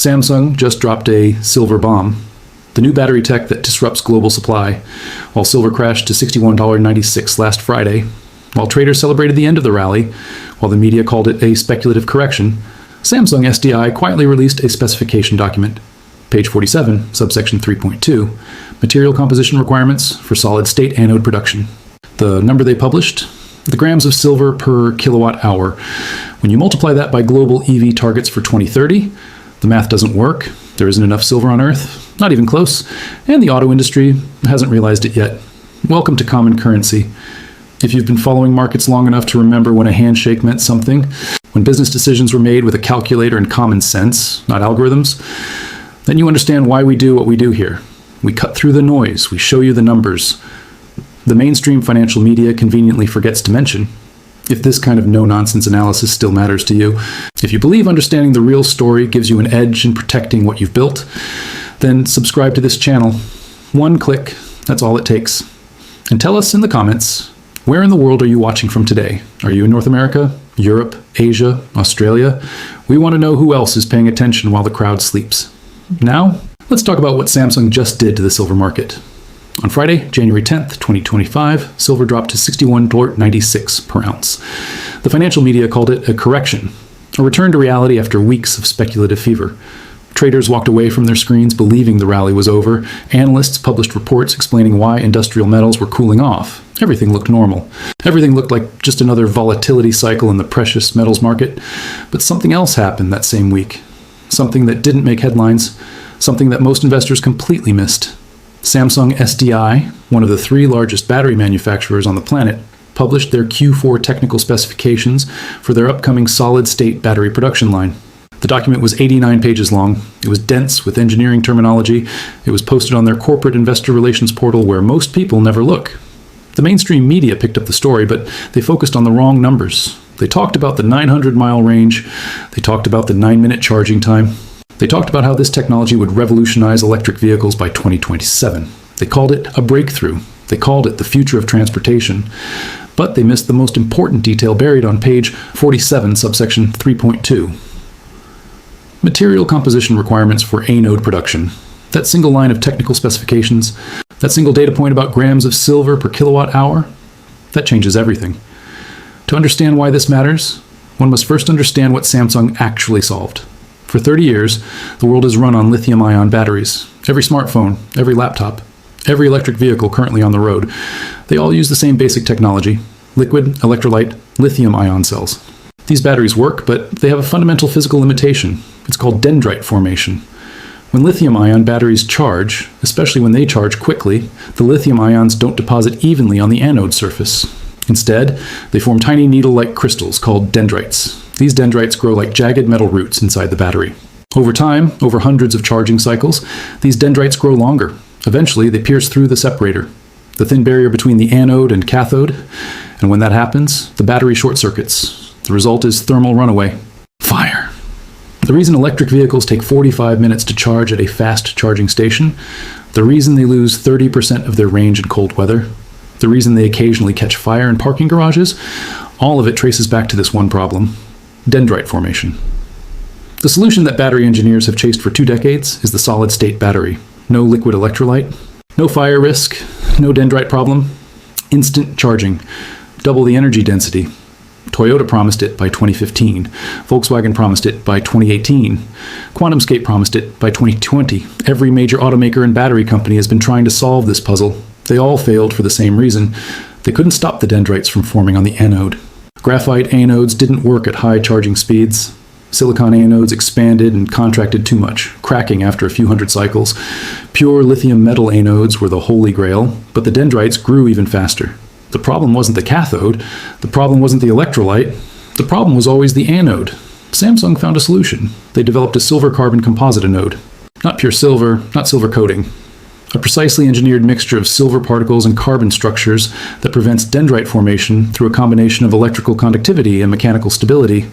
Samsung just dropped a silver bomb, the new battery tech that disrupts global supply, while silver crashed to $61.96 last Friday. While traders celebrated the end of the rally, while the media called it a speculative correction, Samsung SDI quietly released a specification document. Page 47, subsection 3.2, material composition requirements for solid-state anode production. The number they published? The grams of silver per kilowatt hour. When you multiply that by global EV targets for 2030, the math doesn't work. There isn't enough silver on Earth, not even close, and the auto industry hasn't realized it yet. Welcome to common currency. If you've been following markets long enough to remember when a handshake meant something, when business decisions were made with a calculator and common sense, not algorithms, then you understand why we do what we do here. We cut through the noise, we show you the numbers. The mainstream financial media conveniently forgets to mention. If this kind of no-nonsense analysis still matters to you, if you believe understanding the real story gives you an edge in protecting what you've built, then subscribe to this channel. One click, that's all it takes. And tell us in the comments, where in the world are you watching from today? Are you in North America, Europe, Asia, Australia? We want to know who else is paying attention while the crowd sleeps. Now, let's talk about what Samsung just did to the silver market. On Friday, January 10th, 2025, silver dropped to $61.96 per ounce. The financial media called it a correction, a return to reality after weeks of speculative fever. Traders walked away from their screens believing the rally was over. Analysts published reports explaining why industrial metals were cooling off. Everything looked normal. Everything looked like just another volatility cycle in the precious metals market. But something else happened that same week. Something that didn't make headlines. Something that most investors completely missed. Samsung SDI, one of the 3 largest battery manufacturers on the planet, published their Q4 technical specifications for their upcoming solid-state battery production line. The document was 89 pages long. It was dense with engineering terminology. It was posted on their corporate investor relations portal where most people never look. The mainstream media picked up the story, but they focused on the wrong numbers. They talked about the 900-mile range. They talked about the 9-minute charging time. They talked about how this technology would revolutionize electric vehicles by 2027. They called it a breakthrough. They called it the future of transportation. But they missed the most important detail buried on page 47, subsection 3.2. Material composition requirements for anode production. That single line of technical specifications, that single data point about grams of silver per kilowatt hour, that changes everything. To understand why this matters, one must first understand what Samsung actually solved. For 30 years, the world has run on lithium-ion batteries. Every smartphone, every laptop, every electric vehicle currently on the road, they all use the same basic technology: liquid, electrolyte, lithium-ion cells. These batteries work, but they have a fundamental physical limitation. It's called dendrite formation. When lithium-ion batteries charge, especially when they charge quickly, the lithium ions don't deposit evenly on the anode surface. Instead, they form tiny needle-like crystals called dendrites. These dendrites grow like jagged metal roots inside the battery. Over time, over hundreds of charging cycles, these dendrites grow longer. Eventually, they pierce through the separator, the thin barrier between the anode and cathode, and when that happens, the battery short circuits. The result is thermal runaway. Fire. The reason electric vehicles take 45 minutes to charge at a fast charging station, the reason they lose 30% of their range in cold weather, the reason they occasionally catch fire in parking garages, all of it traces back to this one problem: dendrite formation. The solution that battery engineers have chased for 2 decades is the solid-state battery. No liquid electrolyte, no fire risk, no dendrite problem, instant charging, double the energy density. Toyota promised it by 2015. Volkswagen promised it by 2018. QuantumScape promised it by 2020. Every major automaker and battery company has been trying to solve this puzzle. They all failed for the same reason. They couldn't stop the dendrites from forming on the anode. Graphite anodes didn't work at high charging speeds. Silicon anodes expanded and contracted too much, cracking after a few hundred cycles. Pure lithium metal anodes were the holy grail, but the dendrites grew even faster. The problem wasn't the cathode. The problem wasn't the electrolyte. The problem was always the anode. Samsung found a solution. They developed a silver-carbon composite anode. Not pure silver, not silver coating. A precisely engineered mixture of silver particles and carbon structures that prevents dendrite formation through a combination of electrical conductivity and mechanical stability.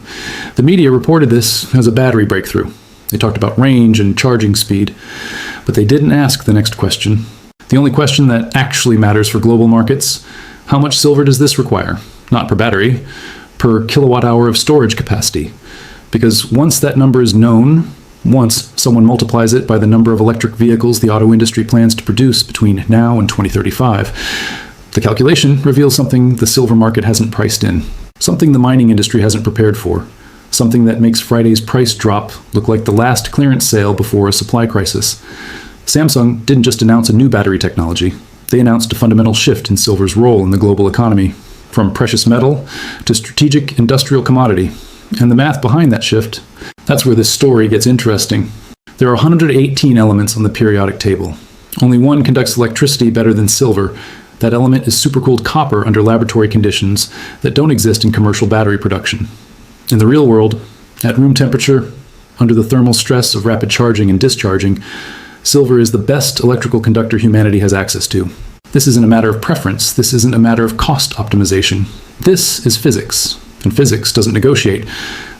The media reported this as a battery breakthrough. They talked about range and charging speed, but they didn't ask the next question. The only question that actually matters for global markets: how much silver does this require? Not per battery, per kilowatt hour of storage capacity. Because once that number is known, Once someone multiplies it by the number of electric vehicles the auto industry plans to produce between now and 2035, the calculation reveals something the silver market hasn't priced in, something the mining industry hasn't prepared for, something that makes Friday's price drop look like the last clearance sale before a supply crisis. Samsung didn't just announce a new battery technology. They announced a fundamental shift in silver's role in the global economy, from precious metal to strategic industrial commodity. And the math behind that shift, that's where this story gets interesting. There are 118 elements on the periodic table. Only one conducts electricity better than silver. That element is supercooled copper under laboratory conditions that don't exist in commercial battery production. In the real world, at room temperature, under the thermal stress of rapid charging and discharging, silver is the best electrical conductor humanity has access to. This isn't a matter of preference. This isn't a matter of cost optimization. This is physics, and physics doesn't negotiate.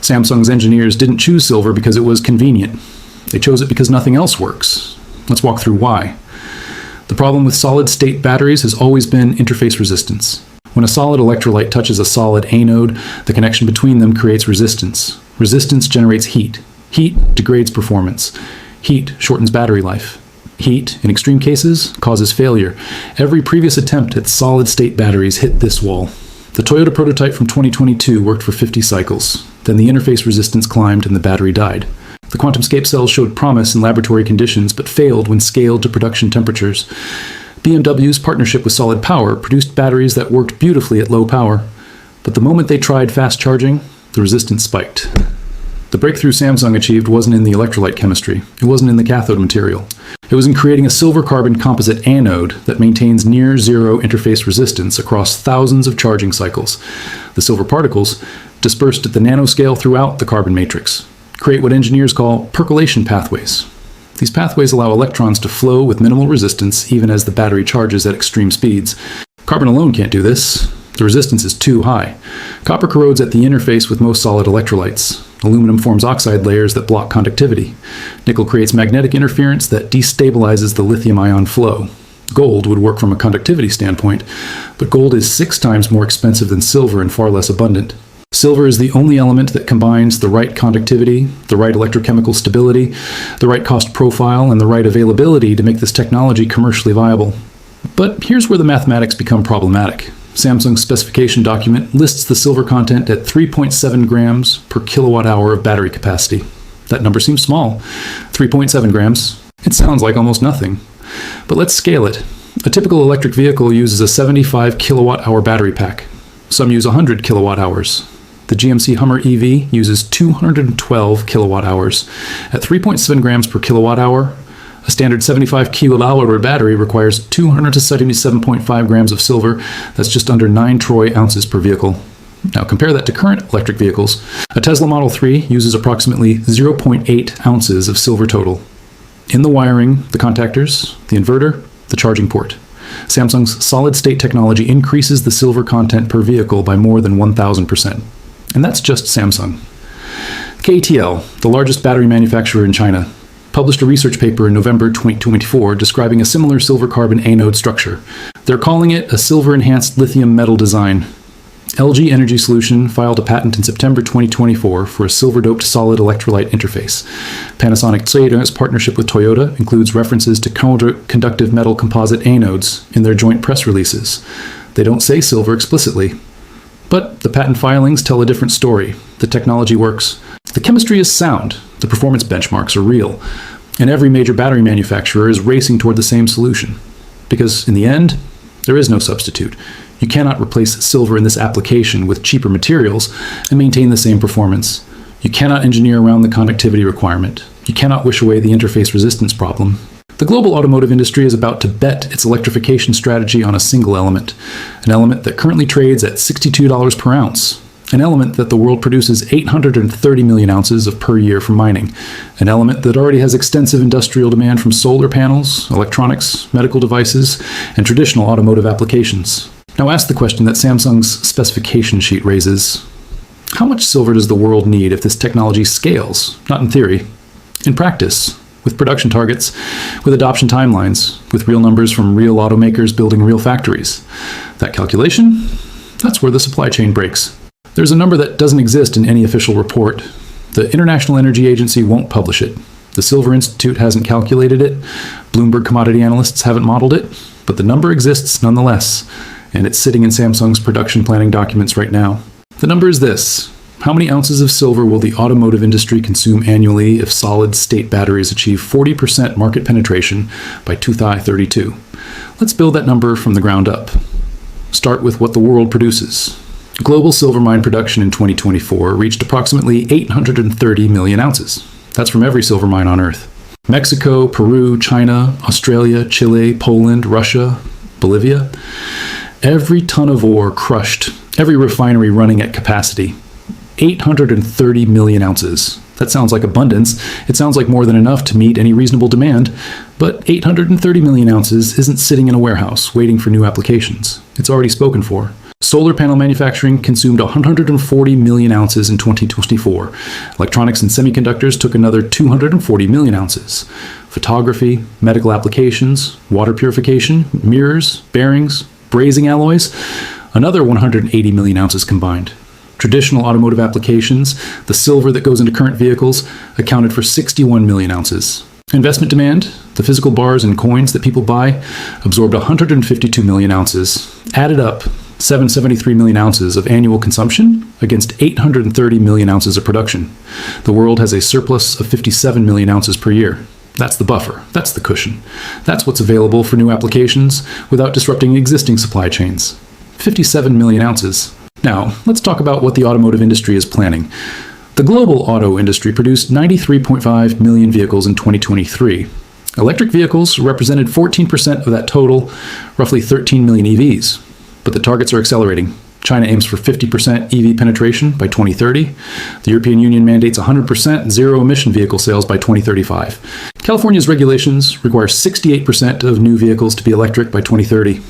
Samsung's engineers didn't choose silver because it was convenient. They chose it because nothing else works. Let's walk through why. The problem with solid-state batteries has always been interface resistance. When a solid electrolyte touches a solid anode, the connection between them creates resistance. Resistance generates heat. Heat degrades performance. Heat shortens battery life. Heat, in extreme cases, causes failure. Every previous attempt at solid-state batteries hit this wall. The Toyota prototype from 2022 worked for 50 cycles. Then the interface resistance climbed and the battery died. The QuantumScape cells showed promise in laboratory conditions, but failed when scaled to production temperatures. BMW's partnership with Solid Power produced batteries that worked beautifully at low power. But the moment they tried fast charging, the resistance spiked. The breakthrough Samsung achieved wasn't in the electrolyte chemistry. It wasn't in the cathode material. It was in creating a silver-carbon composite anode that maintains near-zero interface resistance across thousands of charging cycles. The silver particles, dispersed at the nanoscale throughout the carbon matrix, create what engineers call percolation pathways. These pathways allow electrons to flow with minimal resistance even as the battery charges at extreme speeds. Carbon alone can't do this. The resistance is too high. Copper corrodes at the interface with most solid electrolytes. Aluminum forms oxide layers that block conductivity. Nickel creates magnetic interference that destabilizes the lithium-ion flow. Gold would work from a conductivity standpoint, but gold is 6 times more expensive than silver and far less abundant. Silver is the only element that combines the right conductivity, the right electrochemical stability, the right cost profile, and the right availability to make this technology commercially viable. But here's where the mathematics become problematic. Samsung's specification document lists the silver content at 3.7 grams per kilowatt hour of battery capacity. That number seems small. 3.7 grams. It sounds like almost nothing. But let's scale it. A typical electric vehicle uses a 75 kilowatt hour battery pack. Some use 100 kilowatt hours. The GMC Hummer EV uses 212 kilowatt hours. At 3.7 grams per kilowatt hour, a standard 75 kilowatt hour battery requires 277.5 grams of silver. That's just under 9 troy ounces per vehicle. Now compare that to current electric vehicles. A Tesla Model 3 uses approximately 0.8 ounces of silver total. In the wiring, the contactors, the inverter, the charging port. Samsung's solid-state technology increases the silver content per vehicle by more than 1,000%. And that's just Samsung. KTL, the largest battery manufacturer in China, published a research paper in November 2024 describing a similar silver-carbon anode structure. They're calling it a silver-enhanced lithium metal design. LG Energy Solution filed a patent in September 2024 for a silver-doped solid electrolyte interface. Panasonic Tsuyoda's partnership with Toyota includes references to counter-conductive metal composite anodes in their joint press releases. They don't say silver explicitly. But the patent filings tell a different story. The technology works. The chemistry is sound. The performance benchmarks are real. And every major battery manufacturer is racing toward the same solution. Because in the end, there is no substitute. You cannot replace silver in this application with cheaper materials and maintain the same performance. You cannot engineer around the conductivity requirement. You cannot wish away the interface resistance problem. The global automotive industry is about to bet its electrification strategy on a single element, an element that currently trades at $62 per ounce, an element that the world produces 830 million ounces of per year from mining, an element that already has extensive industrial demand from solar panels, electronics, medical devices, and traditional automotive applications. Now ask the question that Samsung's specification sheet raises. How much silver does the world need if this technology scales? Not in theory. In practice. With production targets, with adoption timelines, with real numbers from real automakers building real factories. That calculation, that's where the supply chain breaks. There's a number that doesn't exist in any official report. The International Energy Agency won't publish it. The Silver Institute hasn't calculated it, Bloomberg commodity analysts haven't modeled it, but the number exists nonetheless, and it's sitting in Samsung's production planning documents right now. The number is this: how many ounces of silver will the automotive industry consume annually if solid-state batteries achieve 40% market penetration by 2032? Let's build that number from the ground up. Start with what the world produces. Global silver mine production in 2024 reached approximately 830 million ounces. That's from every silver mine on Earth. Mexico, Peru, China, Australia, Chile, Poland, Russia, Bolivia. Every ton of ore crushed, every refinery running at capacity. 830 million ounces. That sounds like abundance. It sounds like more than enough to meet any reasonable demand. But 830 million ounces isn't sitting in a warehouse waiting for new applications. It's already spoken for. Solar panel manufacturing consumed 140 million ounces in 2024. Electronics and semiconductors took another 240 million ounces. Photography, medical applications, water purification, mirrors, bearings, brazing alloys, another 180 million ounces combined. Traditional automotive applications, the silver that goes into current vehicles, accounted for 61 million ounces. Investment demand, the physical bars and coins that people buy, absorbed 152 million ounces. Added up, 773 million ounces of annual consumption against 830 million ounces of production. The world has a surplus of 57 million ounces per year. That's the buffer. That's the cushion. That's what's available for new applications without disrupting existing supply chains. 57 million ounces. Now, let's talk about what the automotive industry is planning. The global auto industry produced 93.5 million vehicles in 2023. Electric vehicles represented 14% of that total, roughly 13 million EVs. But the targets are accelerating. China aims for 50% EV penetration by 2030. The European Union mandates 100% zero-emission vehicle sales by 2035. California's regulations require 68% of new vehicles to be electric by 2030.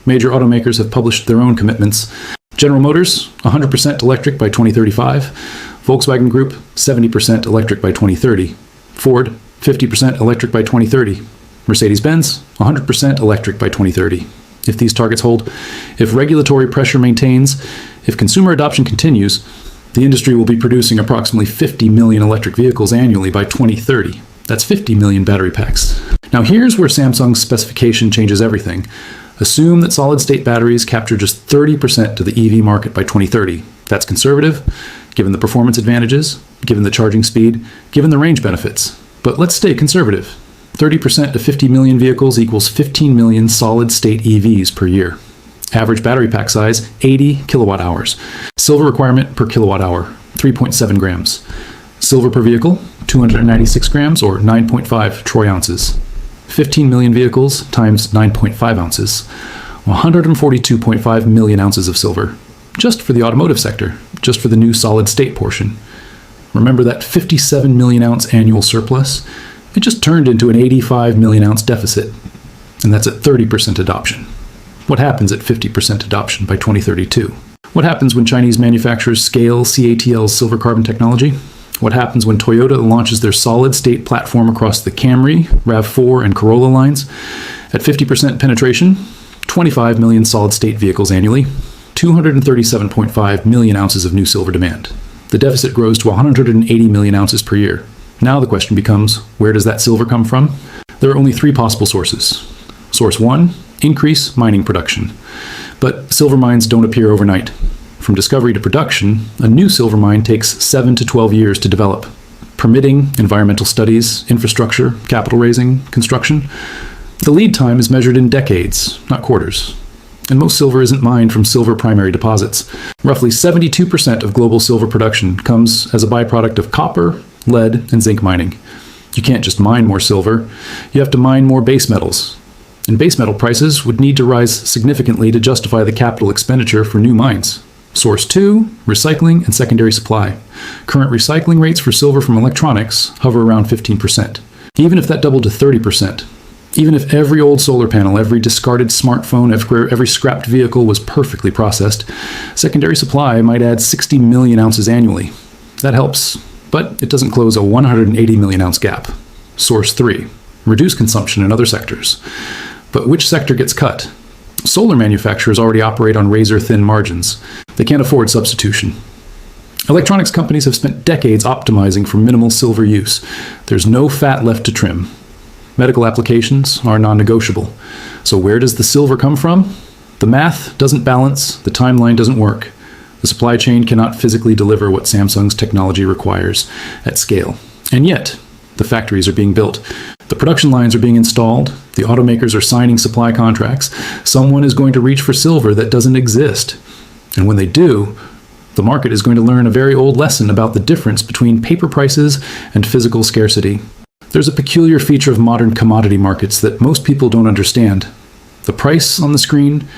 Major automakers have published their own commitments. General Motors, 100% electric by 2035. Volkswagen Group, 70% electric by 2030. Ford, 50% electric by 2030. Mercedes-Benz, 100% electric by 2030. If these targets hold, if regulatory pressure maintains, if consumer adoption continues, the industry will be producing approximately 50 million electric vehicles annually by 2030. That's 50 million battery packs. Now here's where Samsung's specification changes everything. Assume that solid-state batteries capture just 30% of the EV market by 2030. That's conservative, given the performance advantages, given the charging speed, given the range benefits. But let's stay conservative. 30% of 50 million vehicles equals 15 million solid-state EVs per year. Average battery pack size, 80 kilowatt hours. Silver requirement per kilowatt hour, 3.7 grams. Silver per vehicle, 296 grams or 9.5 troy ounces. 15 million vehicles times 9.5 ounces. 142.5 million ounces of silver. Just for the automotive sector, just for the new solid-state portion. Remember that 57 million ounce annual surplus? It just turned into an 85 million ounce deficit, and that's at 30% adoption. What happens at 50% adoption by 2032? What happens when Chinese manufacturers scale CATL's silver carbon technology? What happens when Toyota launches their solid-state platform across the Camry, RAV4, and Corolla lines? At 50% penetration, 25 million solid-state vehicles annually, 237.5 million ounces of new silver demand. The deficit grows to 180 million ounces per year. Now the question becomes, where does that silver come from? There are only three possible sources. Source one, increase mining production. But silver mines don't appear overnight. From discovery to production, a new silver mine takes 7 to 12 years to develop. Permitting, environmental studies, infrastructure, capital raising, construction. The lead time is measured in decades, not quarters. And most silver isn't mined from silver primary deposits. Roughly 72% of global silver production comes as a byproduct of copper, lead, and zinc mining. You can't just mine more silver, you have to mine more base metals. And base metal prices would need to rise significantly to justify the capital expenditure for new mines. Source 2, recycling and secondary supply. Current recycling rates for silver from electronics hover around 15%. Even if that doubled to 30%, even if every old solar panel, every discarded smartphone, every scrapped vehicle was perfectly processed, secondary supply might add 60 million ounces annually. That helps, but it doesn't close a 180 million ounce gap. Source 3, reduce consumption in other sectors. But which sector gets cut? Solar manufacturers already operate on razor-thin margins. They can't afford substitution. Electronics companies have spent decades optimizing for minimal silver use. There's no fat left to trim. Medical applications are non-negotiable. So where does the silver come from? The math doesn't balance, the timeline doesn't work. The supply chain cannot physically deliver what Samsung's technology requires at scale. And yet, the factories are being built. The production lines are being installed. The automakers are signing supply contracts. Someone is going to reach for silver that doesn't exist. And when they do, the market is going to learn a very old lesson about the difference between paper prices and physical scarcity. There's a peculiar feature of modern commodity markets that most people don't understand. The price on the screen,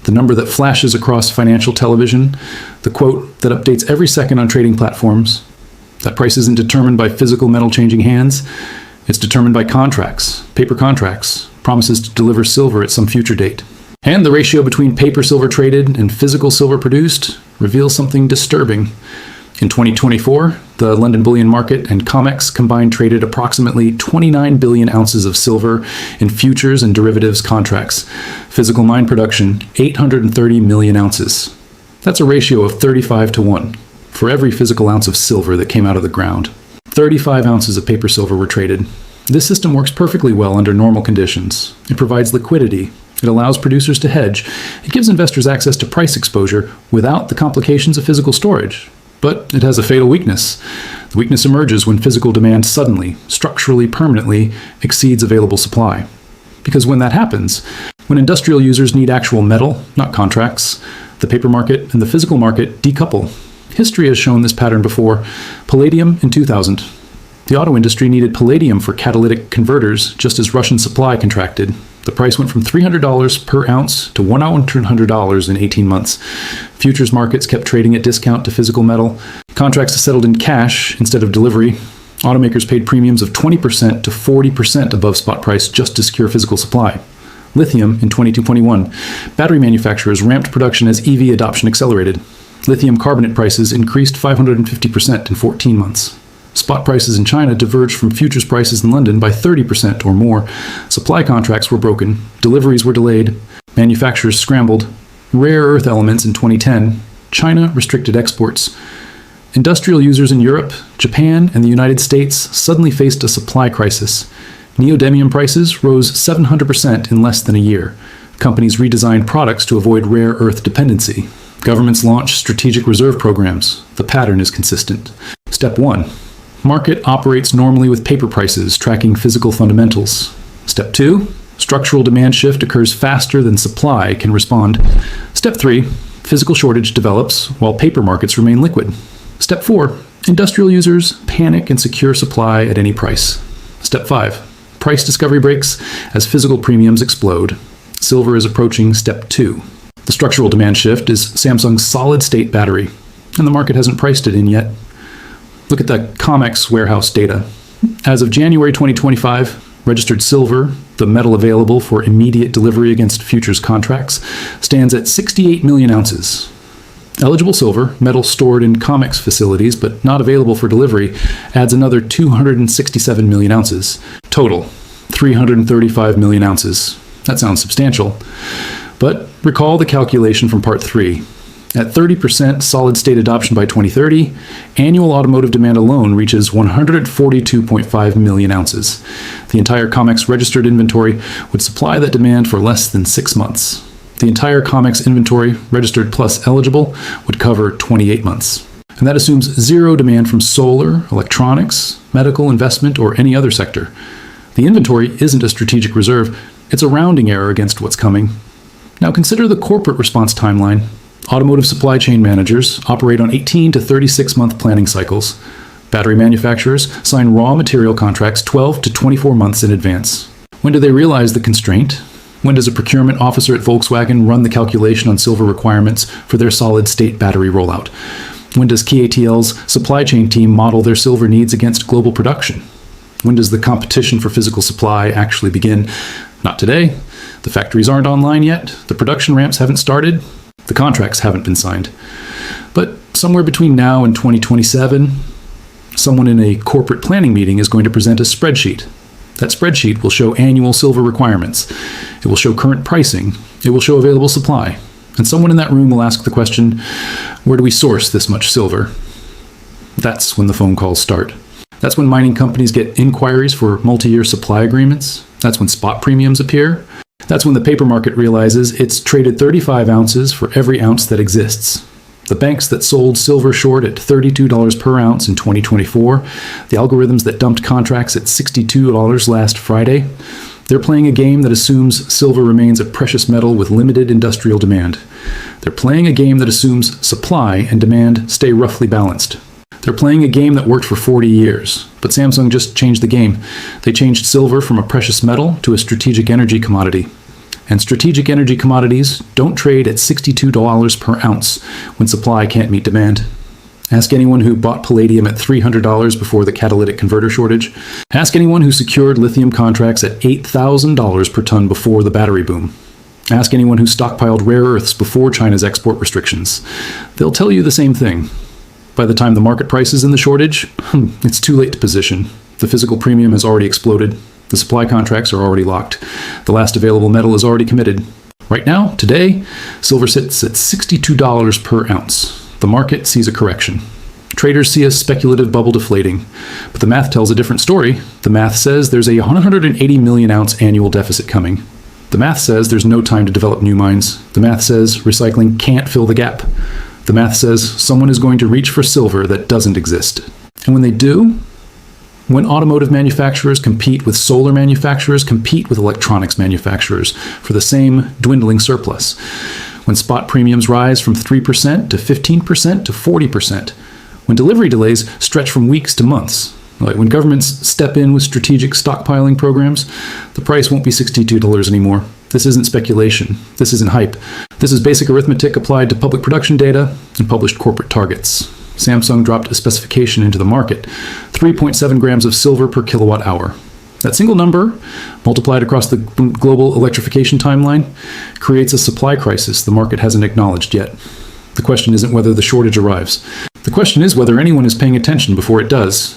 the number that flashes across financial television, the quote that updates every second on trading platforms. That price isn't determined by physical metal changing hands. It's determined by contracts, paper contracts, promises to deliver silver at some future date. And the ratio between paper silver traded and physical silver produced reveals something disturbing. In 2024, the London bullion market and COMEX combined traded approximately 29 billion ounces of silver in futures and derivatives contracts. Physical mine production, 830 million ounces. That's a ratio of 35 to 1 for every physical ounce of silver that came out of the ground. 35 ounces of paper silver were traded. This system works perfectly well under normal conditions. It provides liquidity. It allows producers to hedge. It gives investors access to price exposure without the complications of physical storage. But it has a fatal weakness. The weakness emerges when physical demand suddenly, structurally, permanently exceeds available supply. Because when that happens, when industrial users need actual metal, not contracts, the paper market and the physical market decouple. History has shown this pattern before. Palladium in 2000. The auto industry needed palladium for catalytic converters just as Russian supply contracted. The price went from $300 per ounce to $100 in 18 months. Futures markets kept trading at discount to physical metal. Contracts settled in cash instead of delivery. Automakers paid premiums of 20% to 40% above spot price just to secure physical supply. Lithium in 2021. Battery manufacturers ramped production as EV adoption accelerated. Lithium carbonate prices increased 550% in 14 months. Spot prices in China diverged from futures prices in London by 30% or more. Supply contracts were broken. Deliveries were delayed. Manufacturers scrambled. Rare earth elements in 2010. China restricted exports. Industrial users in Europe, Japan, and the United States suddenly faced a supply crisis. Neodymium prices rose 700% in less than a year. Companies redesigned products to avoid rare earth dependency. Governments launched strategic reserve programs. The pattern is consistent. Step 1. Market operates normally with paper prices tracking physical fundamentals. Step 2. Structural demand shift occurs faster than supply can respond. Step 3. Physical shortage develops while paper markets remain liquid. Step 4. Industrial users panic and secure supply at any price. Step 5. Price discovery breaks as physical premiums explode. Silver is approaching step 2. The structural demand shift is Samsung's solid-state battery, and the market hasn't priced it in yet. Look at the COMEX warehouse data. As of January 2025, registered silver, the metal available for immediate delivery against futures contracts, stands at 68 million ounces. Eligible silver, metal stored in COMEX facilities but not available for delivery, adds another 267 million ounces. Total, 335 million ounces. That sounds substantial. But recall the calculation from Part 3. At 30% solid-state adoption by 2030, annual automotive demand alone reaches 142.5 million ounces. The entire COMEX registered inventory would supply that demand for less than 6 months. The entire COMEX inventory, registered plus eligible, would cover 28 months. And that assumes zero demand from solar, electronics, medical, investment, or any other sector. The inventory isn't a strategic reserve, it's a rounding error against what's coming. Now consider the corporate response timeline. Automotive supply chain managers operate on 18 to 36-month planning cycles. Battery manufacturers sign raw material contracts 12 to 24 months in advance. When do they realize the constraint? When does a procurement officer at Volkswagen run the calculation on silver requirements for their solid-state battery rollout? When does KATL's supply chain team model their silver needs against global production? When does the competition for physical supply actually begin? Not today. The factories aren't online yet. The production ramps haven't started. The contracts haven't been signed. But somewhere between now and 2027, someone in a corporate planning meeting is going to present a spreadsheet. That spreadsheet will show annual silver requirements. It will show current pricing. It will show available supply. And someone in that room will ask the question, where do we source this much silver? That's when the phone calls start. That's when mining companies get inquiries for multi-year supply agreements. That's when spot premiums appear. That's when the paper market realizes it's traded 35 ounces for every ounce that exists. The banks that sold silver short at $32 per ounce in 2024, the algorithms that dumped contracts at $62 last Friday, they're playing a game that assumes silver remains a precious metal with limited industrial demand. They're playing a game that assumes supply and demand stay roughly balanced. They're playing a game that worked for 40 years, but Samsung just changed the game. They changed silver from a precious metal to a strategic energy commodity. And strategic energy commodities don't trade at $62 per ounce when supply can't meet demand. Ask anyone who bought palladium at $300 before the catalytic converter shortage. Ask anyone who secured lithium contracts at $8,000 per ton before the battery boom. Ask anyone who stockpiled rare earths before China's export restrictions. They'll tell you the same thing. By the time the market price is in the shortage, it's too late to position. The physical premium has already exploded. The supply contracts are already locked. The last available metal is already committed. Right now, today, silver sits at $62 per ounce. The market sees a correction. Traders see a speculative bubble deflating. But the math tells a different story. The math says there's a 180 million ounce annual deficit coming. The math says there's no time to develop new mines. The math says recycling can't fill the gap. The math says someone is going to reach for silver that doesn't exist. And when they do, when automotive manufacturers compete with solar manufacturers, compete with electronics manufacturers for the same dwindling surplus, when spot premiums rise from 3% to 15% to 40%, when delivery delays stretch from weeks to months, like when governments step in with strategic stockpiling programs, the price won't be $62 anymore. This isn't speculation. This isn't hype. This is basic arithmetic applied to public production data and published corporate targets. Samsung dropped a specification into the market, 3.7 grams of silver per kilowatt hour. That single number, multiplied across the global electrification timeline, creates a supply crisis the market hasn't acknowledged yet. The question isn't whether the shortage arrives. The question is whether anyone is paying attention before it does.